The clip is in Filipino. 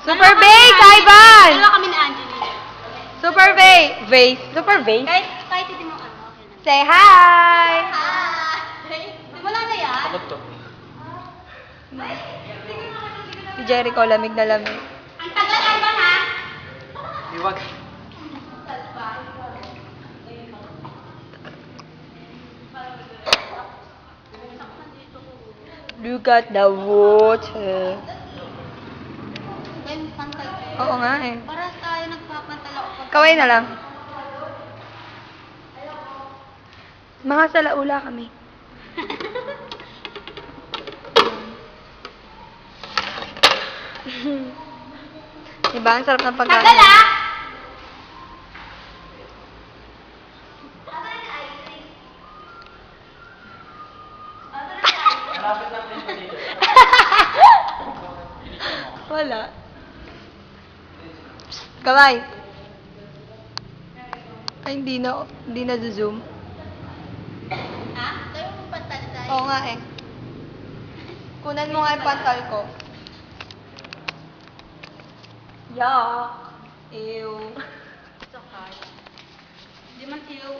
Super Bay, Kaiban! Dalawa kami ni Angeline. Super Bay. Super Bay? Kahit hindi mo ano, okay lang. Say hi! Hi! Wala na yan. Takot to. Si Jericho, lamig na lamig. Ang tagal ay ba ha? Iwag. Look at the water. Ben, pantay ko. Oo nga eh. Para tayo nagpapantal ako. Kaway na lang. Mga salaula kami. Diba? Ang sarap ng pagkain. Tagal ah! Malapit na din pa dito. Wala. Kamay. Ay, hindi na zoom. Ha? Tayo mo pantal tayo. Oo nga eh. Kunan mo nga yung pantal ko. Yuck. Ew. Sakay. Di man ilaw.